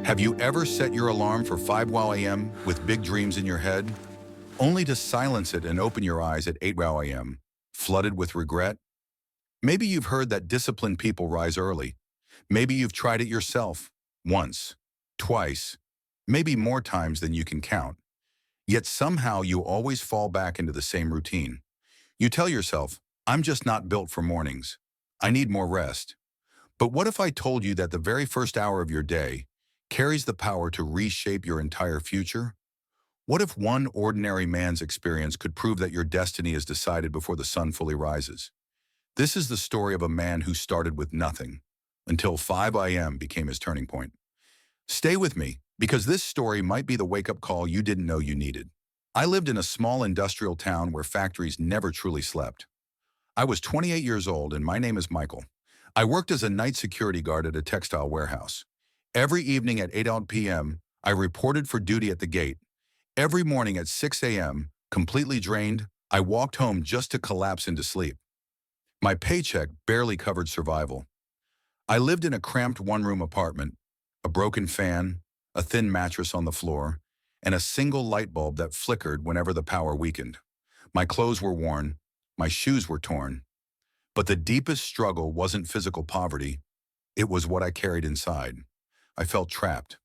Have you ever set your alarm for 5 a.m. with big dreams in your head, only to silence it and open your eyes at 8 a.m., flooded with regret? Maybe you've heard that disciplined people rise early. Maybe you've tried it yourself, once, twice, maybe more times than you can count. Yet somehow you always fall back into the same routine. You tell yourself, I'm just not built for mornings. I need more rest. But what if I told you that the very first hour of your day carries the power to reshape your entire future? What if one ordinary man's experience could prove that your destiny is decided before the sun fully rises? This is the story of a man who started with nothing until 5 a.m. became his turning point. Stay with me, because this story might be the wake-up call you didn't know you needed. I lived in a small industrial town where factories never truly slept. I was 28 years old and my name is Michael. I worked as a night security guard at a textile warehouse. Every evening at 8 p.m., I reported for duty at the gate. Every morning at 6 a.m., completely drained, I walked home just to collapse into sleep. My paycheck barely covered survival. I lived in a cramped one-room apartment, a broken fan, a thin mattress on the floor, and a single light bulb that flickered whenever the power weakened. My clothes were worn, my shoes were torn. But the deepest struggle wasn't physical poverty, it was what I carried inside. I felt trapped.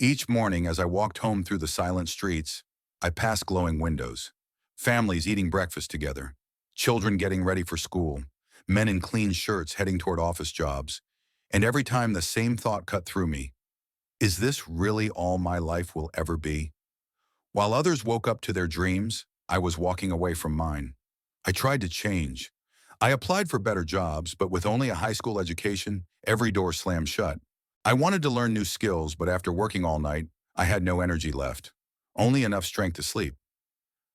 Each morning as I walked home through the silent streets, I passed glowing windows, families eating breakfast together, children getting ready for school, men in clean shirts heading toward office jobs, and every time the same thought cut through me: is this really all my life will ever be? While others woke up to their dreams, I was walking away from mine. I tried to change. I applied for better jobs, but with only a high school education, every door slammed shut. I wanted to learn new skills, but after working all night, I had no energy left, only enough strength to sleep.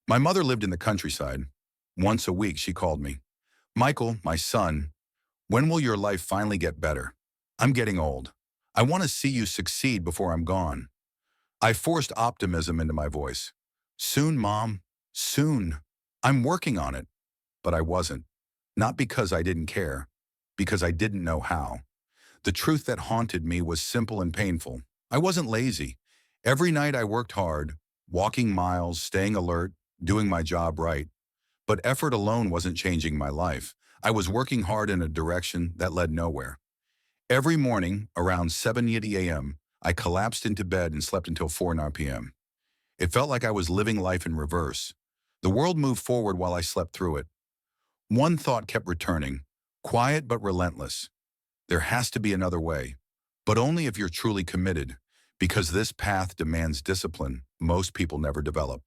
My mother lived in the countryside. Once a week, she called me. Michael, my son, when will your life finally get better? I'm getting old. I want to see you succeed before I'm gone. I forced optimism into my voice. Soon, Mom, soon. I'm working on it. But I wasn't. Not because I didn't care, because I didn't know how. The truth that haunted me was simple and painful. I wasn't lazy. Every night I worked hard, walking miles, staying alert, doing my job right. But effort alone wasn't changing my life. I was working hard in a direction that led nowhere. Every morning, around 7:80 a.m., I collapsed into bed and slept until 4 p.m. It felt like I was living life in reverse. The world moved forward while I slept through it. One thought kept returning, quiet but relentless. There has to be another way, but only if you're truly committed, because this path demands discipline most people never develop.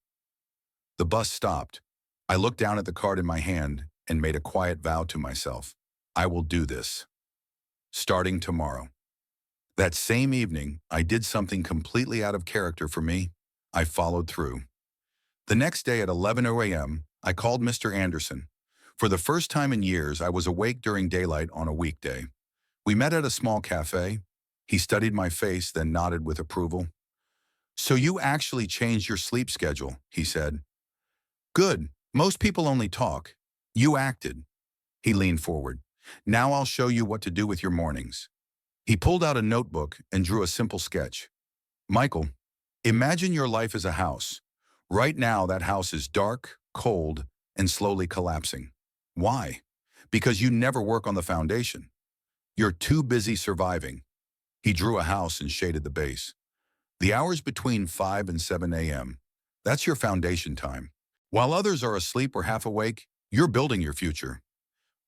The bus stopped. I looked down at the card in my hand and made a quiet vow to myself. I will do this. Starting tomorrow. That same evening, I did something completely out of character for me. I followed through. The next day at 11 a.m., I called Mr. Anderson. For the first time in years, I was awake during daylight on a weekday. We met at a small cafe. He studied my face, then nodded with approval. So you actually changed your sleep schedule, he said. Good. Most people only talk. You acted. He leaned forward. Now I'll show you what to do with your mornings. He pulled out a notebook and drew a simple sketch. Michael, imagine your life as a house. Right now, that house is dark, cold, and slowly collapsing. Why? Because you never work on the foundation. You're too busy surviving. He drew a house and shaded the base. The hours between 5 and 7 a.m., that's your foundation time. While others are asleep or half awake, you're building your future.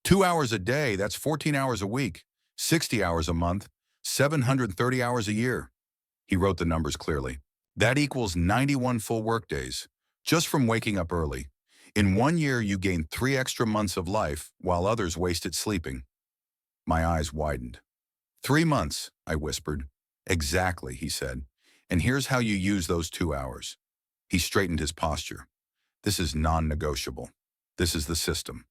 2 hours a day, that's 14 hours a week, 60 hours a month, 730 hours a year. He wrote the numbers clearly. That equals 91 full workdays, just from waking up early. In 1 year, you gained 3 extra months of life, while others wasted sleeping. My eyes widened. 3 months, I whispered. Exactly, he said. And here's how you use those 2 hours. He straightened his posture. This is non-negotiable. This is the system.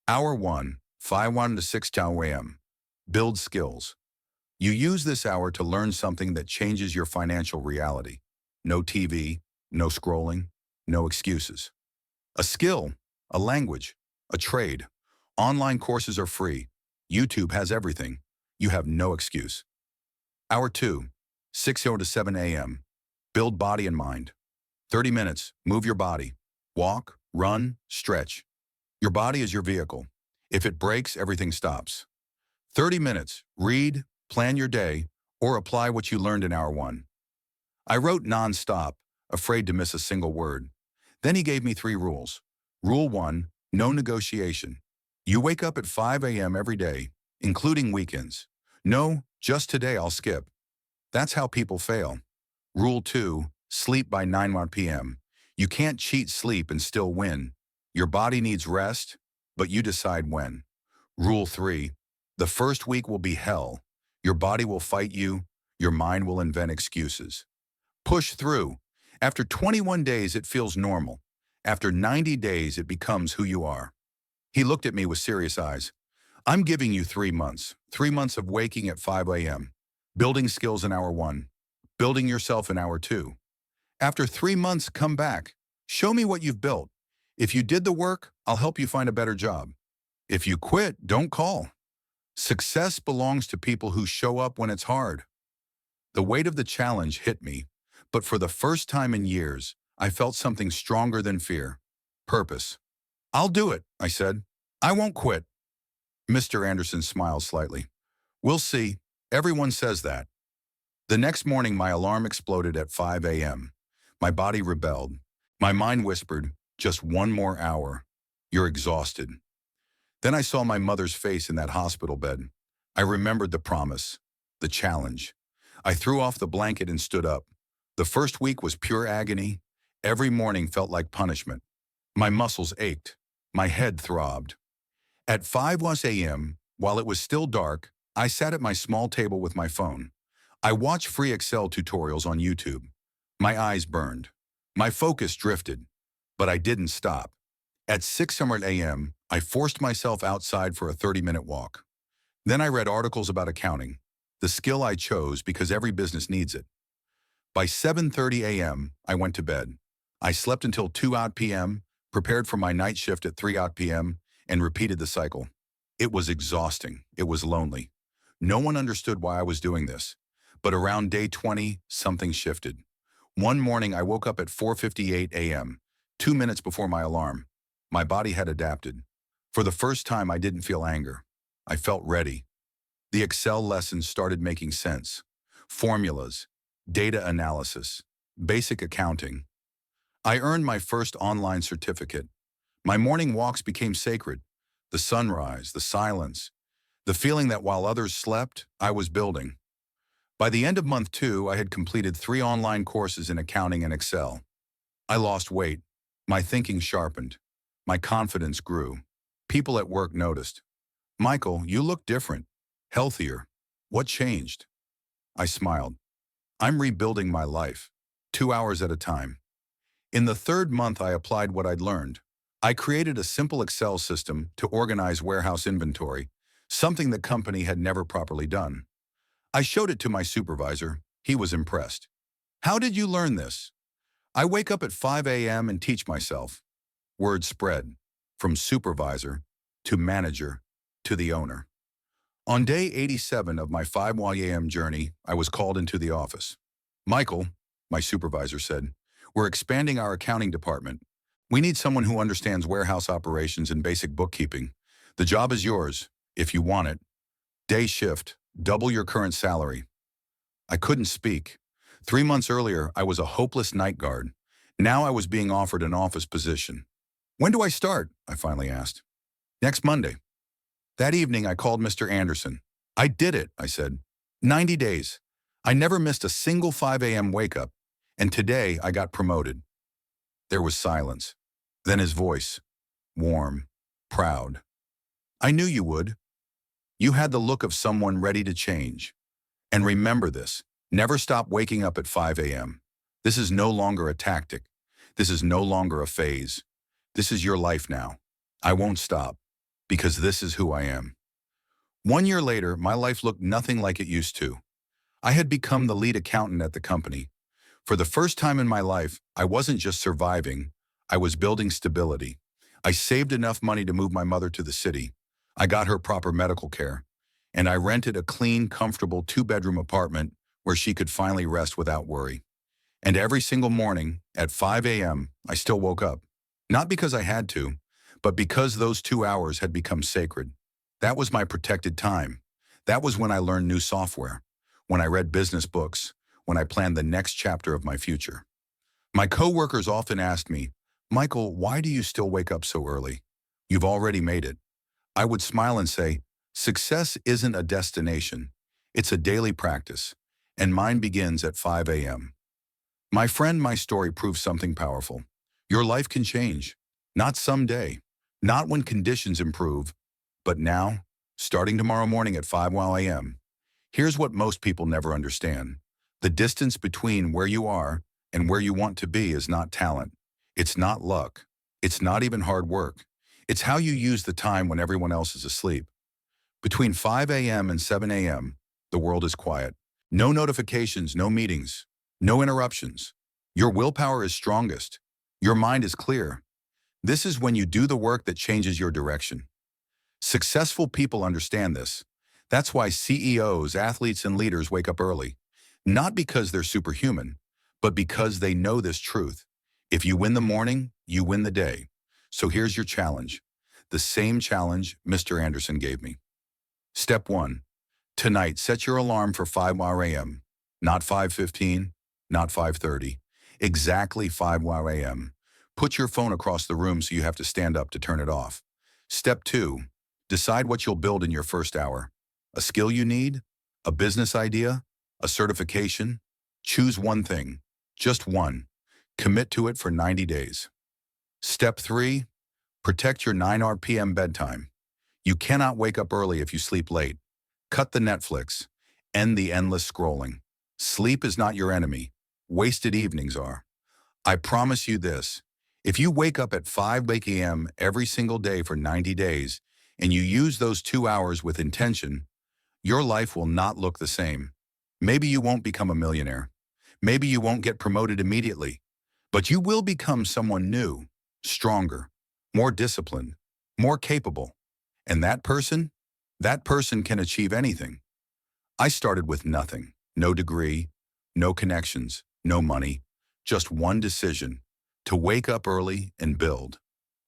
Hour 1, 5 to 6 a.m. Build skills. You use this hour to learn something that changes your financial reality. No TV, no scrolling, no excuses. A skill, a language, a trade. Online courses are free. YouTube has everything. You have no excuse. Hour 2, 6 a.m. to 7 a.m. Build body and mind. 30 minutes, move your body. Walk, run, stretch. Your body is your vehicle. If it breaks, everything stops. 30 minutes, read, plan your day, or apply what you learned in hour one. I wrote non-stop, afraid to miss a single word. Then he gave me 3 rules. Rule 1, no negotiation. You wake up at 5 a.m. every day, including weekends. No, just today I'll skip. That's how people fail. Rule 2, sleep by 9 p.m. You can't cheat sleep and still win. Your body needs rest, but you decide when. Rule 3, the first week will be hell. Your body will fight you, your mind will invent excuses. Push through. After 21 days, it feels normal. After 90 days, it becomes who you are. He looked at me with serious eyes. I'm giving you 3 months. 3 months of waking at 5 a.m., building skills in hour 1, building yourself in hour 2. After 3 months, come back. Show me what you've built. If you did the work, I'll help you find a better job. If you quit, don't call. Success belongs to people who show up when it's hard. The weight of the challenge hit me, but for the first time in years, I felt something stronger than fear. Purpose. I'll do it, I said. I won't quit. Mr. Anderson smiled slightly. We'll see. Everyone says that. The next morning, my alarm exploded at 5 a.m. My body rebelled. My mind whispered, just 1 more hour. You're exhausted. Then I saw my mother's face in that hospital bed. I remembered the promise, the challenge. I threw off the blanket and stood up. The first week was pure agony. Every morning felt like punishment. My muscles ached. My head throbbed. At 5 a.m., while it was still dark, I sat at my small table with my phone. I watched free Excel tutorials on YouTube. My eyes burned. My focus drifted. But I didn't stop. At 6 a.m., I forced myself outside for a 30-minute walk. Then I read articles about accounting, the skill I chose because every business needs it. By 7:30 a.m., I went to bed. I slept until 2 p.m., prepared for my night shift at 3 p.m., and repeated the cycle. It was exhausting. It was lonely. No one understood why I was doing this. But around day 20, something shifted. One morning, I woke up at 4:58 a.m., 2 minutes before my alarm. My body had adapted. For the first time, I didn't feel anger. I felt ready. The Excel lessons started making sense. Formulas, data analysis, basic accounting. I earned my first online certificate. My morning walks became sacred. The sunrise, the silence, the feeling that while others slept, I was building. By the end of month 2, I had completed 3 online courses in accounting and Excel. I lost weight. My thinking sharpened. My confidence grew. People at work noticed. Michael, you look different, healthier. What changed? I smiled. I'm rebuilding my life, 2 hours at a time. In the 3rd month, I applied what I'd learned. I created a simple Excel system to organize warehouse inventory, something the company had never properly done. I showed it to my supervisor. He was impressed. How did you learn this? I wake up at 5 a.m. and teach myself. Word spread, from supervisor to manager to the owner. On day 87 of my 5 a.m. journey, I was called into the office. Michael, my supervisor said, we're expanding our accounting department. We need someone who understands warehouse operations and basic bookkeeping. The job is yours, if you want it. Day shift, double your current salary. I couldn't speak. 3 months earlier, I was a hopeless night guard. Now I was being offered an office position. When do I start? I finally asked. Next Monday. That evening, I called Mr. Anderson. I did it, I said. 90 days. I never missed a single 5 a.m. wake-up, and today I got promoted. There was silence. Then his voice, warm, proud. I knew you would. You had the look of someone ready to change. And remember this, never stop waking up at 5 a.m. This is no longer a tactic. This is no longer a phase. This is your life now. I won't stop, because this is who I am. 1 year later, my life looked nothing like it used to. I had become the lead accountant at the company. For the first time in my life, I wasn't just surviving, I was building stability. I saved enough money to move my mother to the city. I got her proper medical care. And I rented a clean, comfortable 2-bedroom apartment where she could finally rest without worry. And every single morning at 5 a.m., I still woke up. Not because I had to, but because those 2 hours had become sacred. That was my protected time. That was when I learned new software, when I read business books, when I planned the next chapter of my future. My coworkers often asked me, Michael, why do you still wake up so early? You've already made it. I would smile and say, success isn't a destination. It's a daily practice, and mine begins at 5 a.m. My friend, my story proves something powerful. Your life can change. Not someday, not when conditions improve, but now, starting tomorrow morning at 5 a.m. Here's what most people never understand. The distance between where you are and where you want to be is not talent. It's not luck. It's not even hard work. It's how you use the time when everyone else is asleep. Between 5 a.m. and 7 a.m., the world is quiet. No notifications, no meetings, no interruptions. Your willpower is strongest. Your mind is clear. This is when you do the work that changes your direction. Successful people understand this. That's why CEOs, athletes, and leaders wake up early. Not because they're superhuman, but because they know this truth. If you win the morning, you win the day. So here's your challenge. The same challenge Mr. Anderson gave me. Step 1. Tonight, set your alarm for 5 a.m. Not 5:15, not 5:30. Exactly 5 a.m. Put your phone across the room so you have to stand up to turn it off. Step 2. Decide what you'll build in your first hour. A skill you need? A business idea? A certification? Choose one thing. Just one. Commit to it for 90 days. Step 3. Protect your 9 p.m. bedtime. You cannot wake up early if you sleep late. Cut the Netflix. End the endless scrolling. Sleep is not your enemy. Wasted evenings are. I promise you this. If you wake up at 5 a.m. every single day for 90 days, and you use those 2 hours with intention, your life will not look the same. Maybe you won't become a millionaire. Maybe you won't get promoted immediately. But you will become someone new, stronger, more disciplined, more capable. And that person can achieve anything. I started with nothing, no degree, no connections, no money, just one decision, to wake up early and build.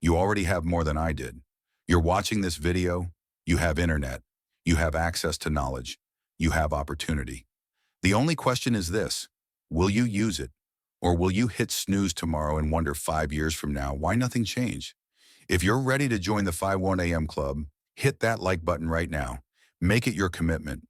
You already have more than I did. You're watching this video, you have internet, you have access to knowledge, you have opportunity. The only question is this: will you use it? Or will you hit snooze tomorrow and wonder 5 years from now why nothing changed? If you're ready to join the 5 a.m. club, hit that like button right now. Make it your commitment.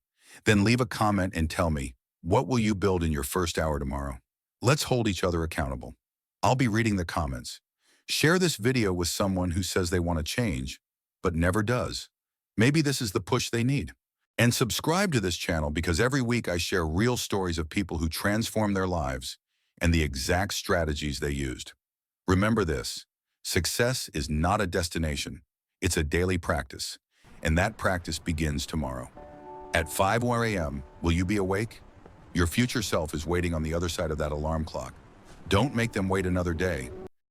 Then leave a comment and tell me, what will you build in your first hour tomorrow? Let's hold each other accountable. I'll be reading the comments. Share this video with someone who says they want to change, but never does. Maybe this is the push they need. And subscribe to this channel because every week I share real stories of people who transform their lives and the exact strategies they used. Remember this: success is not a destination. It's a daily practice. And that practice begins tomorrow. At 5 a.m., will you be awake? Your future self is waiting on the other side of that alarm clock. Don't make them wait another day.